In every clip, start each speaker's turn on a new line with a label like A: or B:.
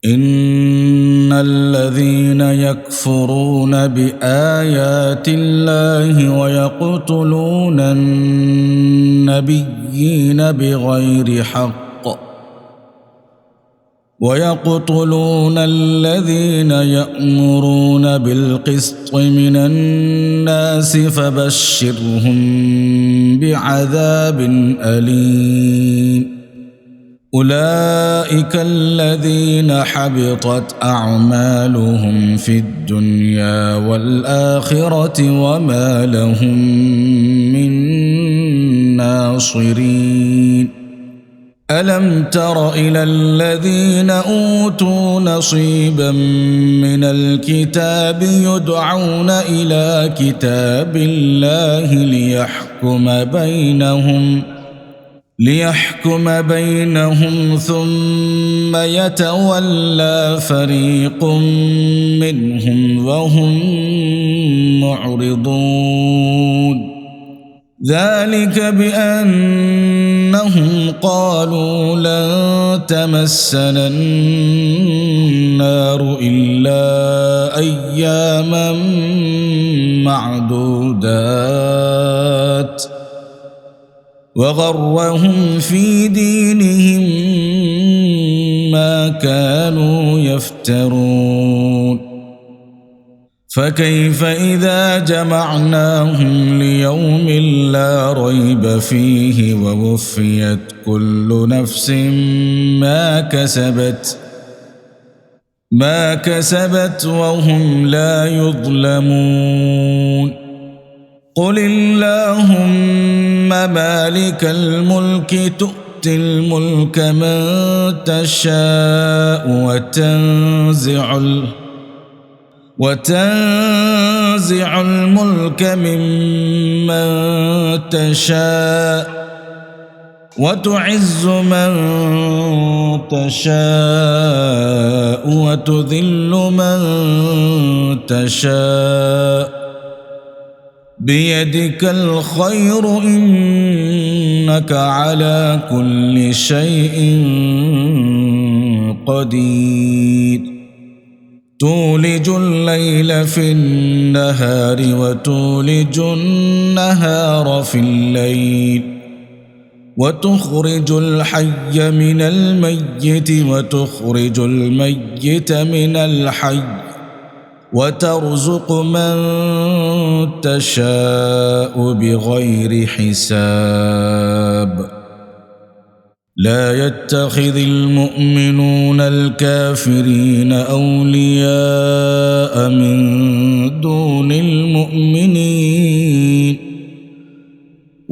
A: إن الذين يكفرون بآيات الله ويقتلون النبيين بغير حق ويقتلون الذين يأمرون بالقسط من الناس فبشرهم بعذاب أليم أولئك الذين حبطت أعمالهم في الدنيا والآخرة وما لهم من ناصرين ألم تر إلى الذين أوتوا نصيبا من الكتاب يدعون إلى كتاب الله ليحكم بينهم ثم يتولى فريق منهم وهم معرضون ذلك بأنهم قالوا لن تمسنا النار إلا أياما معدودات وغرهم في دينهم ما كانوا يفترون فكيف إذا جمعناهم ليوم لا ريب فيه ووفيت كل نفس ما كسبت وهم لا يظلمون قل اللهم مالك الملك تؤتي الملك من تشاء وتنزع الملك ممن تشاء وتعز من تشاء وتذل من تشاء بيدك الخير إنك على كل شيء قدير تولج الليل في النهار وتولج النهار في الليل وتخرج الحي من الميت وتخرج الميت من الحي وترزق من تشاء بغير حساب لا يتخذ المؤمنون الكافرين أولياء من دون المؤمنين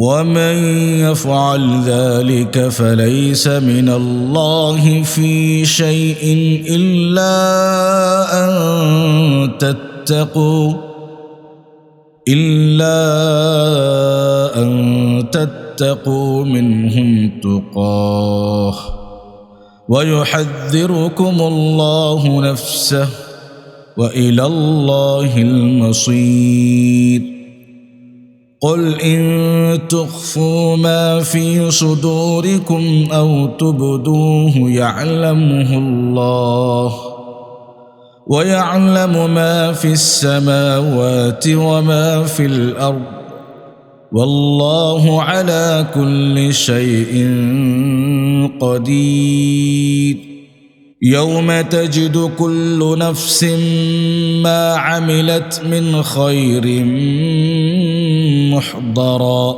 A: ومن يفعل ذلك فليس من الله في شيء إلا أن تتقوا منهم تقاه ويحذركم الله نفسه وإلى الله المصير قل إن تخفوا ما في صدوركم أو تبدوه يعلمه الله ويعلم ما في السماوات وما في الأرض والله على كل شيء قدير يوم تجد كل نفس ما عملت من خير محضرا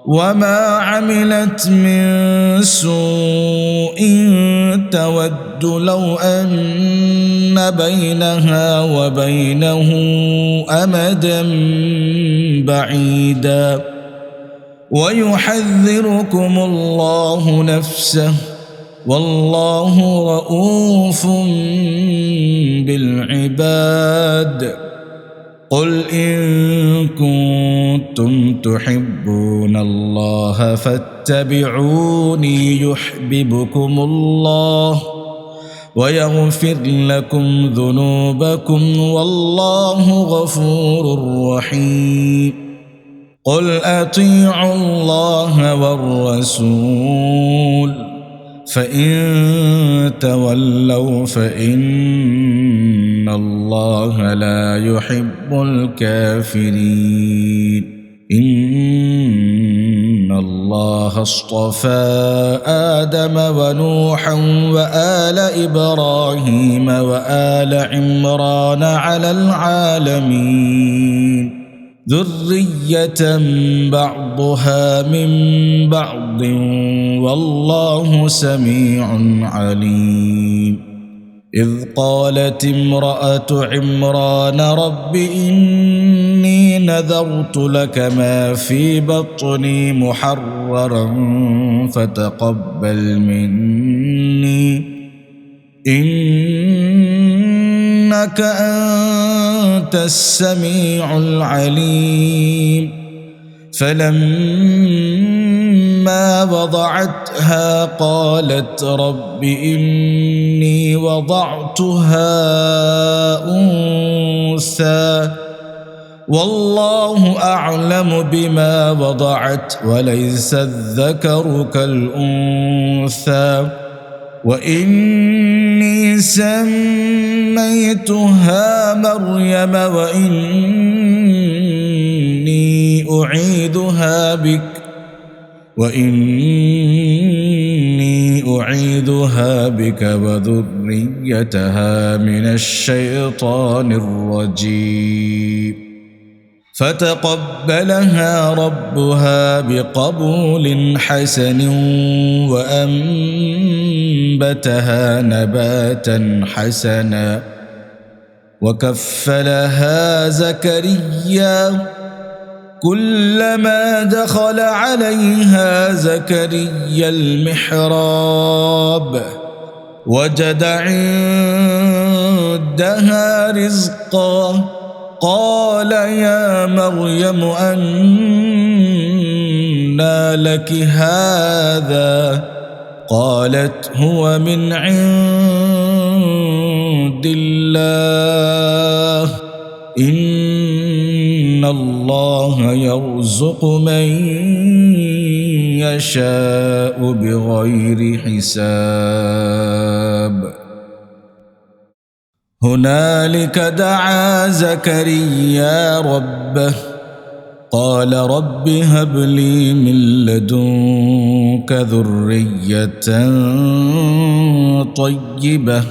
A: وما عملت من سوء تود لو أن بينها وبينه أمدا بعيدا ويحذركم الله نفسه والله رؤوف بالعباد قل إن كنتم تحبون الله فاتبعوني يحببكم الله ويغفر لكم ذنوبكم والله غفور رحيم قل أطيعوا الله والرسول فإن تولوا فإن الله لا يحب الكافرين إن الله اصطفى آدم ونوحا وآل إبراهيم وآل عمران على العالمين ذرية بعضها من بعض والله سميع عليم إذ قالت امرأة عمران رب إني نذرت لك ما في بطني محررا فتقبل مني إنك أنت السميع العليم فلما وضعتها قالت رب إني وضعتها أنثى والله أعلم بما وضعت وليس الذكر كالأنثى وإني سميتها مريم وإني أعيذها بك وذريتها من الشيطان الرجيم فتقبلها ربها بقبول حسن وأنبتها نباتا حسنا وكفلها زكريا كلما دخل عليها زكريا المحراب وجد عندها رزقا قال يا مريم أنى لك هذا قالت هو من عند الله إن الله يرزق من يشاء بغير حساب هنالك دعا زكريا ربه قال رب هب لي من لدنك ذرية طيبة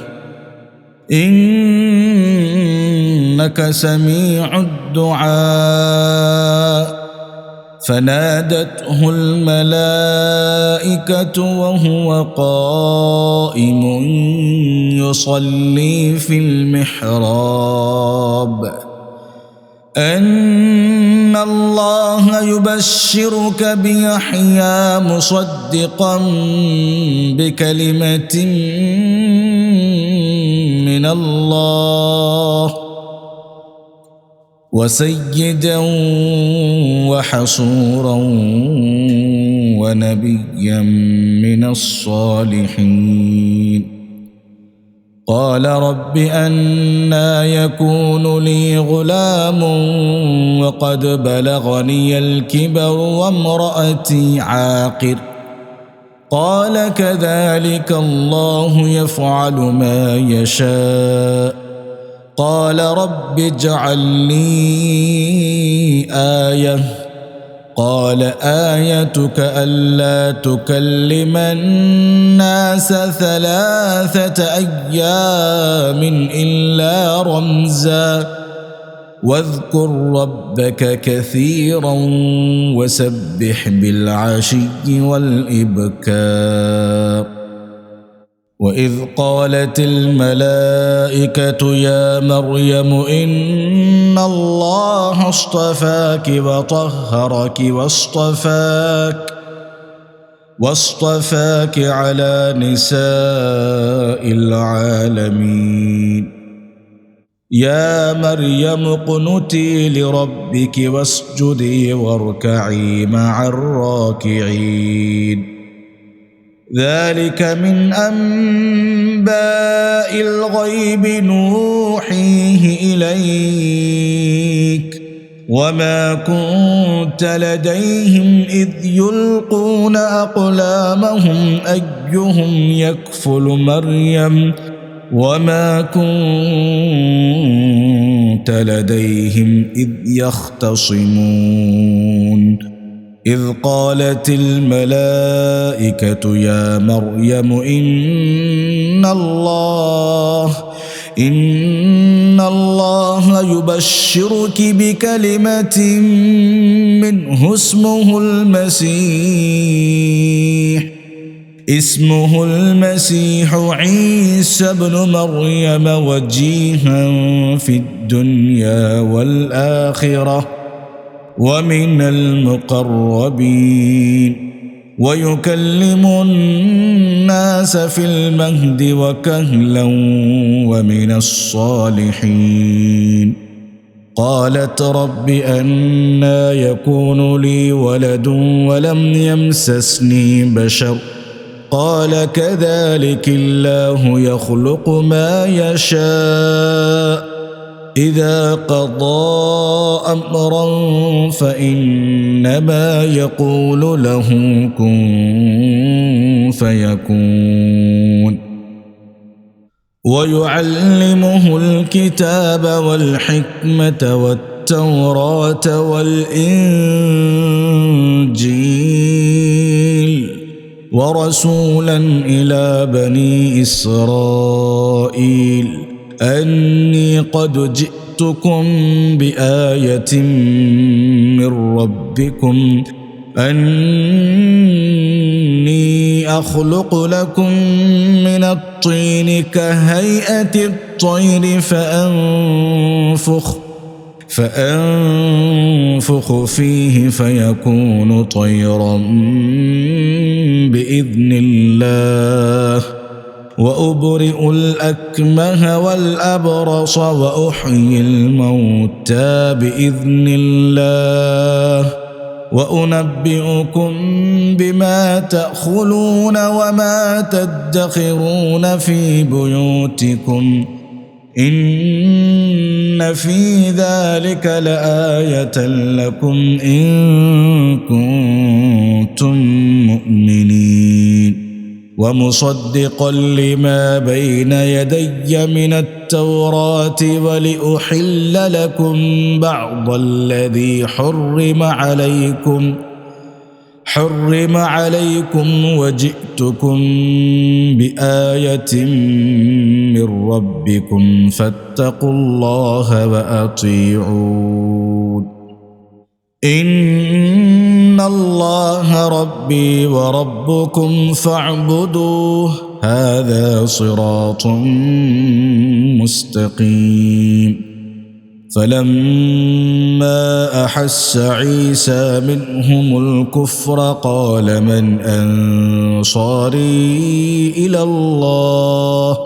A: إنك سميع الدعاء فنادته الملائكة وهو قائم يصلي في المحراب أن الله يبشرك بيحيى مصدقا بكلمة من الله وسيدا وحصورا ونبيا من الصالحين قال رب أنى يكون لي غلام وقد بلغني الكبر وامرأتي عاقر قال كذلك الله يفعل ما يشاء قال رب اجعل لي آية قال آيتك ألا تكلم الناس 3 أيام إلا رمزا واذكر ربك كثيرا وسبح بالعشي والإبكار وإذ قالت الملائكة يا مريم إن الله اصطفاك وطهرك واصطفاك على نساء العالمين يا مريم اقنتي لربك واسجدي واركعي مع الراكعين ذلك من أنباء الغيب نوحيه إليك وما كنت لديهم إذ يلقون أقلامهم أيهم يكفل مريم وما كنت لديهم إذ يختصمون إذ قالت الملائكة يا مريم إن الله يبشرك بكلمة منه اسمه المسيح عيسى ابن مريم وجيها في الدنيا والآخرة ومن المقربين ويكلم الناس في المهد وكهلا ومن الصالحين قالت رب أنى يكون لي ولد ولم يمسسني بشر قال كذلك الله يخلق ما يشاء إذا قضى أمرا فإنما يقول له كن فيكون ويعلمه الكتاب والحكمة والتوراة والإنجيل ورسولا إلى بني إسرائيل أني قد جئتكم بآية من ربكم أني أخلق لكم من الطين كهيئة الطير فأنفخ فيه فيكون طيرا بإذن الله وأبرئ الأكمه والأبرص وأحيي الموتى بإذن الله وأنبئكم بما تأكلون وما تدخرون في بيوتكم إن في ذلك لآية لكم إن كنتم مؤمنين ومصدقا لما بين يدي من التوراة ولأحل لكم بعض الذي حرم عليكم وجئتكم بآية من ربكم فاتقوا الله وأطيعون إن الله ربي وربكم فاعبدوه هذا صراط مستقيم فلما أحس عيسى منهم الكفر قال من أنصاري إلى الله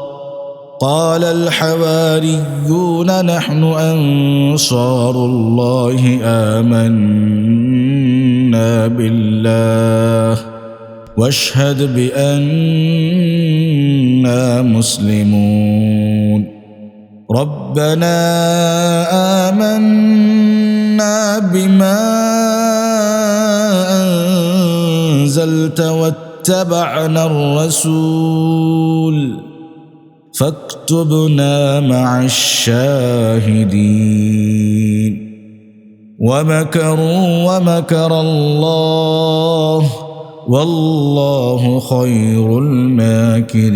A: قال الحواريون نحن أنصار الله آمنا بالله واشهد بأننا مسلمون ربنا آمنا بما أنزلت واتبعنا الرسول فاكتبنا مع الشاهدين ومكروا ومكر الله والله خير الماكرين